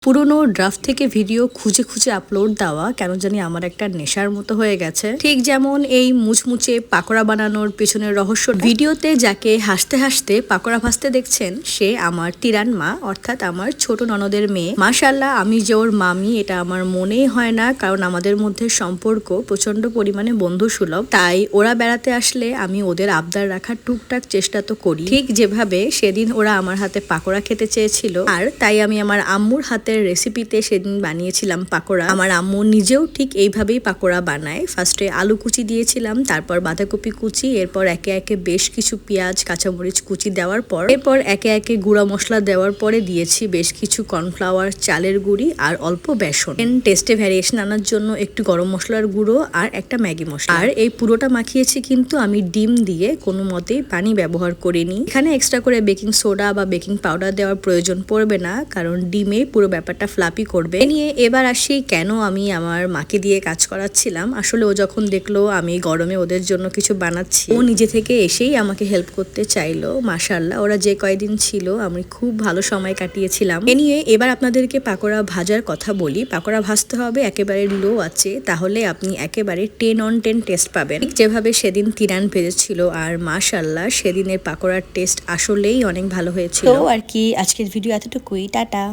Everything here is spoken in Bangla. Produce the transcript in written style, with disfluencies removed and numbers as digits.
পুরোনো ড্রাফট থেকে ভিডিও খুঁজে খুঁজে আপলোড দেওয়া কেন জানি আমার একটা নেশার মতো হয়ে গেছে। ঠিক যেমন এই মুচমুচে পাকোড়া বানানোর পেছনের রহস্য। ভিডিওতে যাকে হাসতে হাসতে পাকোড়া ভাজতে দেখছেন সে আমার তিরান মা, অর্থাৎ আমার ছোট ননদের মেয়ে। মাশাআল্লাহ, আমি যে ওর মামি এটা আমার মনেই হয় না, কারণ আমাদের মধ্যে সম্পর্ক প্রচন্ড পরিমাণে বন্ধু সুলভ। তাই ওরা বেড়াতে আসলে আমি ওদের আবদার রাখার টুকটাক চেষ্টা তো করি। ঠিক যেভাবে সেদিন ওরা আমার হাতে পাকোড়া খেতে চেয়েছিল, আর তাই আমি আমার আম্মুর হাতে রেসিপিতে সেদিন বানিয়েছিলাম পাকোড়া। আমার আম্মু নিজেও ঠিক এইভাবেই পাকোড়া বানায়। ফার্স্টে আলু কুচি দিয়েছিলাম, তারপর বাঁধাকপি কুচি, এরপর একে একে বেশ কিছু পেঁয়াজ কাঁচামরিচ কুচি দেওয়ার পর এরপর একে একে গুঁড়া মশলা দেওয়ার পরে দিয়েছি বেশ কিছু কর্নফ্লাওয়ার, চালের গুঁড়ি আর অল্প বেসন। টেস্টে ভ্যারিয়েশন আনার জন্য একটু গরম মশলার গুঁড়ো আর একটা ম্যাগি মশলা। আর এই পুরোটা মাখিয়েছি কিন্তু আমি ডিম দিয়ে, কোনো মতেই পানি ব্যবহার করিনি। এখানে এক্সট্রা করে বেকিং সোডা বা বেকিং পাউডার দেওয়ার প্রয়োজন পড়বে না, কারণ ডিমে পুরো ব্যাপারটা ফ্লাপি করবে। নিয়ে এবার আসি কেন আমি আমার মাকে দিয়ে কাজ করাচ্ছিলাম। আসলে ও যখন দেখলো আমি গরমে ওদের জন্য কিছু বানাচ্ছি, ও নিজে থেকে এসেই আমাকে হেল্প করতে চাইলো। মাশাআল্লাহ, ওরা যে কয়দিন ছিল আমি খুব ভালো সময় কাটিয়েছিলাম। এ নিয়ে এবার আপনাদেরকে পাকোড়া ভাজার কথা বলি। পাকোড়া ভাজতে হবে একেবারে লো আছে, তাহলে আপনি একেবারে 10 on 10 টেস্ট পাবেন, যেভাবে সেদিন তিরান ভেজেছিল। আর মাশাআল্লাহ, সেদিনের পাকোড়ার টেস্ট আসলেই অনেক ভালো হয়েছিল। তো আর কি, আজকের ভিডিও এতটুকুই। টাটা।